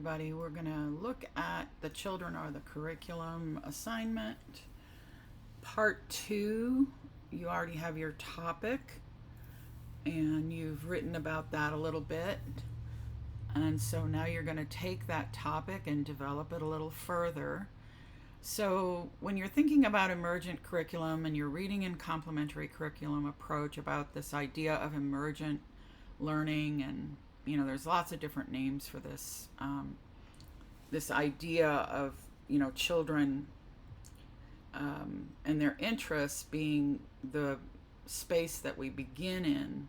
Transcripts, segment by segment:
everybody. We're going to look at the children are the curriculum assignment. Part 2, you already have your topic and you've written about that a little bit. And so now you're going to take that topic and develop it a little further. So when you're thinking about emergent curriculum and you're reading in complementary curriculum approach about this idea of emergent learning, and there's lots of different names for this, this idea of children and their interests being the space that we begin in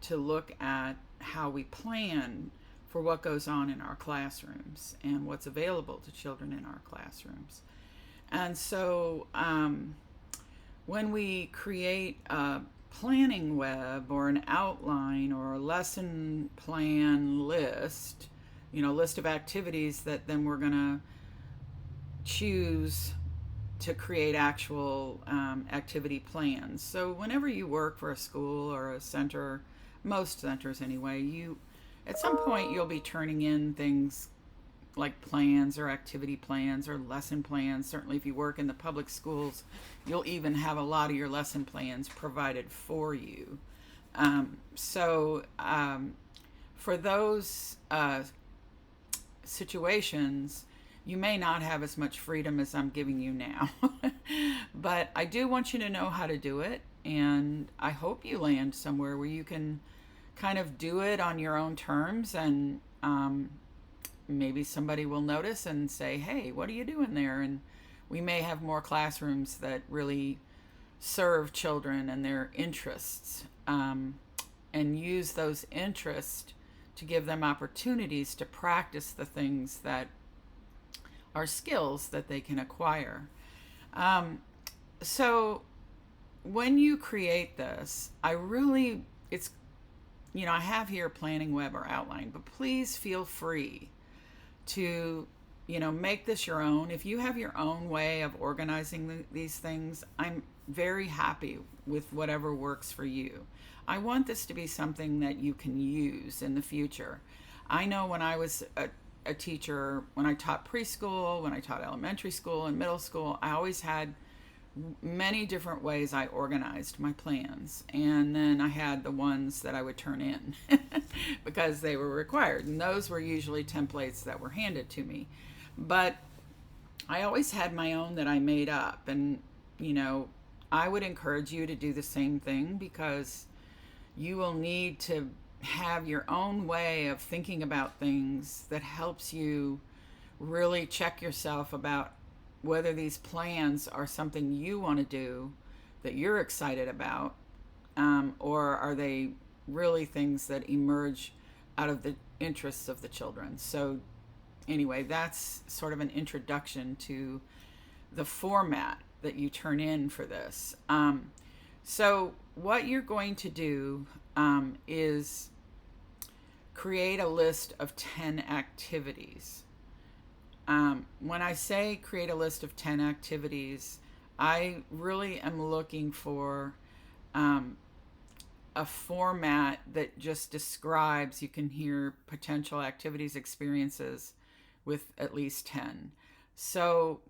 to look at how we plan for what goes on in our classrooms and what's available to children in our classrooms. And so when we create a planning web or an outline or a lesson plan list, list of activities that then we're going to choose to create actual activity plans. So whenever you work for a school or a center, most centers anyway, at some point you'll be turning in things like plans or activity plans or lesson plans. Certainly if you work in the public schools, you'll even have a lot of your lesson plans provided for you. For those situations, you may not have as much freedom as I'm giving you now. But I do want you to know how to do it, and I hope you land somewhere where you can kind of do it on your own terms, and maybe somebody will notice and say, hey, what are you doing there? And we may have more classrooms that really serve children and their interests, and use those interests to give them opportunities to practice the things that are skills that they can acquire. So when you create this, I have here planning web or outline, but please feel free to, make this your own. If you have your own way of organizing these things, I'm very happy with whatever works for you. I want this to be something that you can use in the future. I know when I was a teacher, when I taught preschool, when I taught elementary school and middle school, I always had many different ways I organized my plans, and then I had the ones that I would turn in because they were required, and those were usually templates that were handed to me. But I always had my own that I made up, and I would encourage you to do the same thing, because you will need to have your own way of thinking about things that helps you really check yourself about whether these plans are something you want to do, that you're excited about, or are they really things that emerge out of the interests of the children. So anyway, that's sort of an introduction to the format that you turn in for this. So what you're going to do is create a list of 10 activities. When I say create a list of 10 activities, I really am looking for a format that just describes, you can hear potential activities, experiences with at least 10. So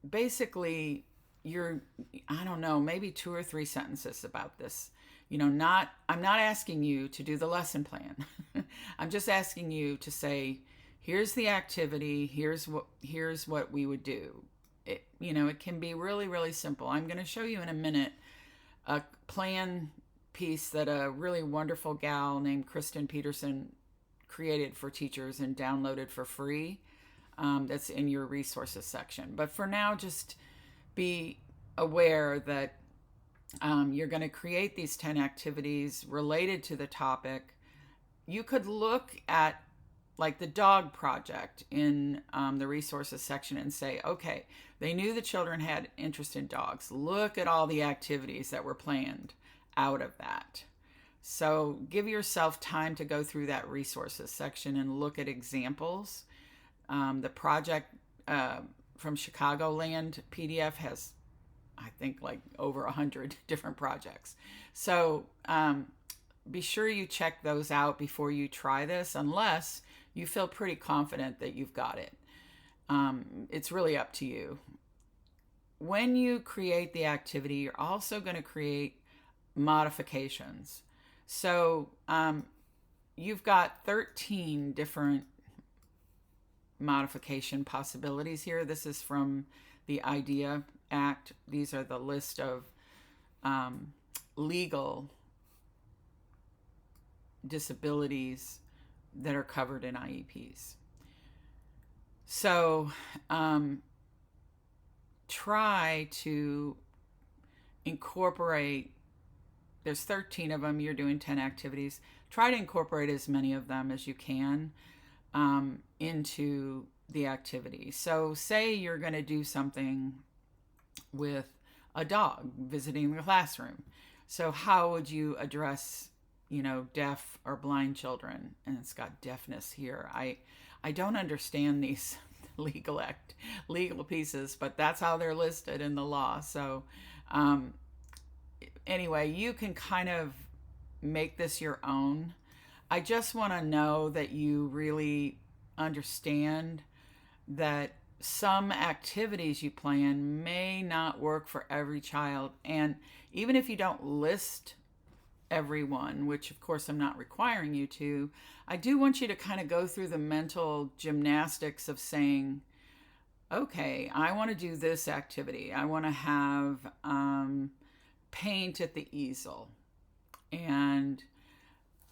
basically, maybe 2 or 3 sentences about this. I'm not asking you to do the lesson plan. I'm just asking you to say, here's the activity, here's what we would do. It can be really, really simple. I'm going to show you in a minute a plan piece that a really wonderful gal named Kristen Peterson created for teachers and downloaded for free. That's in your resources section. But for now, just be aware that you're going to create these 10 activities related to the topic. You could look at like the dog project in the resources section and say, okay, they knew the children had interest in dogs. Look at all the activities that were planned out of that. So give yourself time to go through that resources section and look at examples. The project from Chicagoland PDF has, I think, like over 100 different projects. So be sure you check those out before you try this, unless you feel pretty confident that you've got it. It's really up to you. When you create the activity, you're also going to create modifications. So you've got 13 different modification possibilities here. This is from the IDEA Act. These are the list of legal disabilities that are covered in IEPs. So try to incorporate, there's 13 of them, you're doing 10 activities. Try to incorporate as many of them as you can into the activity. So say you're going to do something with a dog visiting the classroom. So how would you address, deaf or blind children? And it's got deafness here. I don't understand these legal pieces, but that's how they're listed in the law. So anyway, you can kind of make this your own. I just want to know that you really understand that some activities you plan may not work for every child. And even if you don't list everyone, which of course I'm not requiring you to, I do want you to kind of go through the mental gymnastics of saying, okay, I want to do this activity. I want to have paint at the easel. And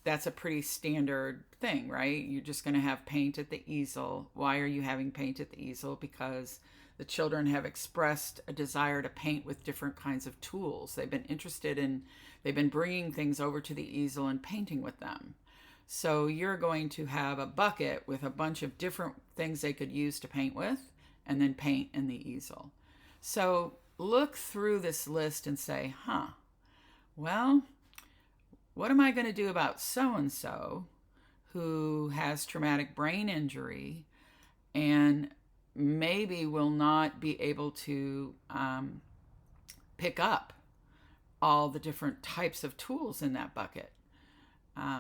that's a pretty standard thing, right? You're just going to have paint at the easel. Why are you having paint at the easel? Because the children have expressed a desire to paint with different kinds of tools. They've been bringing things over to the easel and painting with them. So you're going to have a bucket with a bunch of different things they could use to paint with, and then paint in the easel. So look through this list and say, well, what am I going to do about so-and-so who has traumatic brain injury and maybe will not be able to pick up all the different types of tools in that bucket?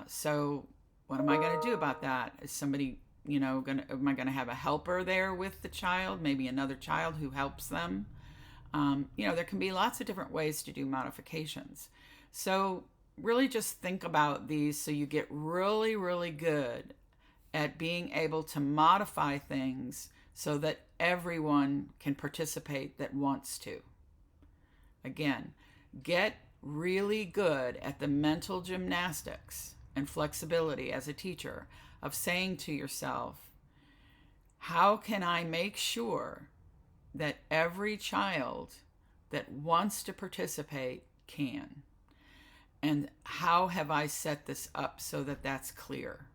So what am I going to do about that? Is somebody, am I going to have a helper there with the child? Maybe another child who helps them? There can be lots of different ways to do modifications. So really just think about these so you get really, really good at being able to modify things so that everyone can participate that wants to. Again, get really good at the mental gymnastics and flexibility as a teacher of saying to yourself, how can I make sure that every child that wants to participate can? And how have I set this up so that that's clear,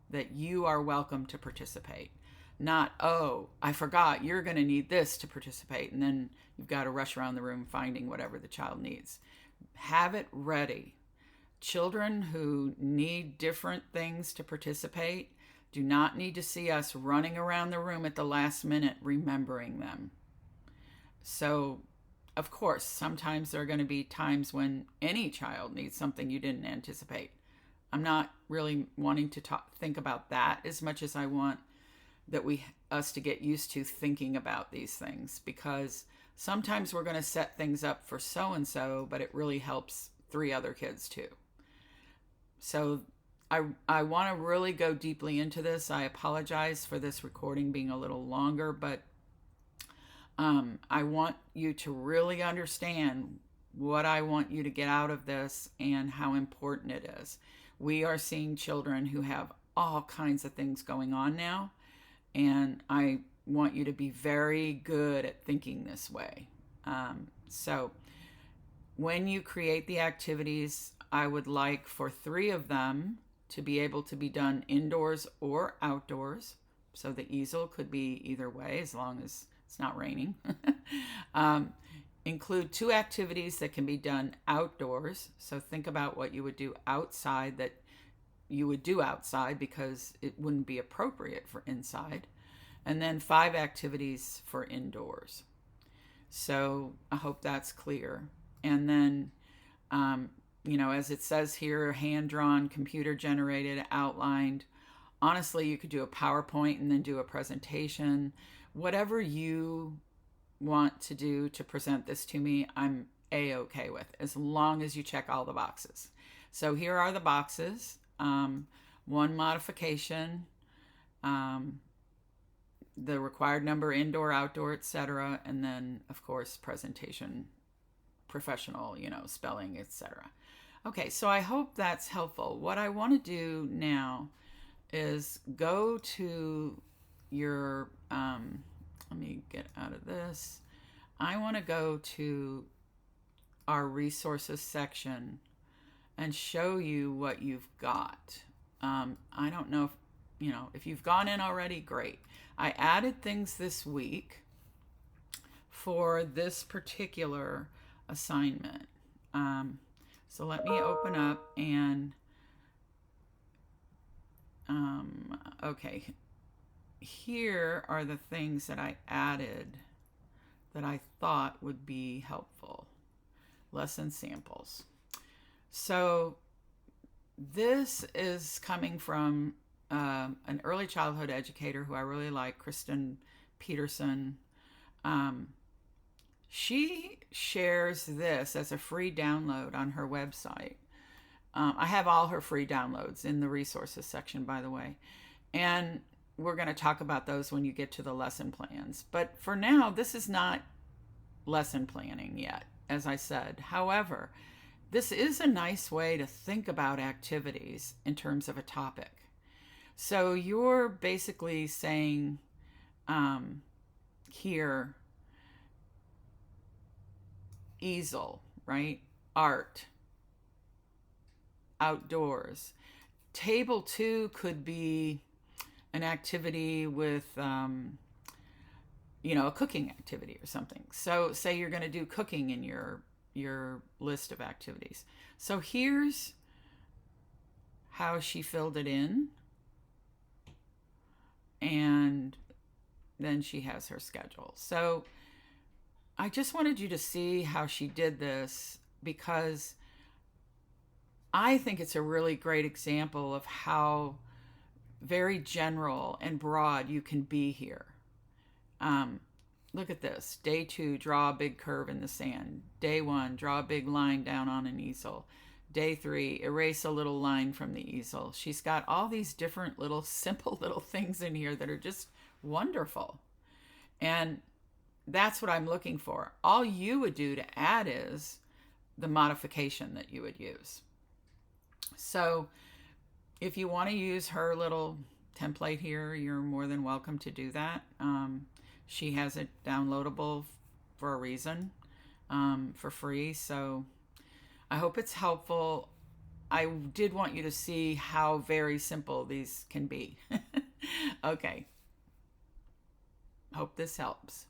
that you are welcome to participate? Not, oh, I forgot you're going to need this to participate, and then you've got to rush around the room finding whatever the child needs. Have it ready. Children who need different things to participate do not need to see us running around the room at the last minute remembering them. So, of course, sometimes there are going to be times when any child needs something you didn't anticipate. I'm not really wanting to think about that as much as I want that us to get used to thinking about these things, because sometimes we're going to set things up for so-and-so, but it really helps 3 other kids too. So I want to really go deeply into this. I apologize for this recording being a little longer, but I want you to really understand what I want you to get out of this and how important it is. We are seeing children who have all kinds of things going on now, and I want you to be very good at thinking this way. So when you create the activities, I would like for 3 of them to be able to be done indoors or outdoors. So the easel could be either way as long as it's not raining. Include 2 activities that can be done outdoors. So think about what you would do outside that you would do outside because it wouldn't be appropriate for inside. And then 5 activities for indoors. So I hope that's clear. And then, as it says here, hand-drawn, computer-generated, outlined, Honestly, you could do a PowerPoint and then do a presentation. Whatever you want to do to present this to me, I'm A-okay with, as long as you check all the boxes. So here are the boxes. One modification, the required number, indoor, outdoor, etc. And then, of course, presentation, professional, spelling, etc. Okay, so I hope that's helpful. What I want to do now is go to your, let me get out of this. I want to go to our resources section and show you what you've got. I don't know if you've gone in already, great. I added things this week for this particular assignment. So let me open up and, okay, here are the things that I added that I thought would be helpful. Lesson samples. So this is coming from an early childhood educator who I really like, Kristen Peterson. She shares this as a free download on her website. I have all her free downloads in the resources section, by the way. And we're going to talk about those when you get to the lesson plans. But for now, this is not lesson planning yet, as I said. However, this is a nice way to think about activities in terms of a topic. So you're basically saying here, easel, right? Art, outdoors. Table 2 could be an activity with, a cooking activity or something. So say you're going to do cooking in your list of activities. So here's how she filled it in. And then she has her schedule. So I just wanted you to see how she did this, because I think it's a really great example of how very general and broad you can be here. Look at this. Day 2, draw a big curve in the sand. Day 1, draw a big line down on an easel. Day 3, erase a little line from the easel. She's got all these different little simple little things in here that are just wonderful. And that's what I'm looking for. All you would do to add is the modification that you would use. So if you want to use her little template here, you're more than welcome to do that. She has it downloadable for a reason, for free. So I hope it's helpful. I did want you to see how very simple these can be. Okay. Hope this helps.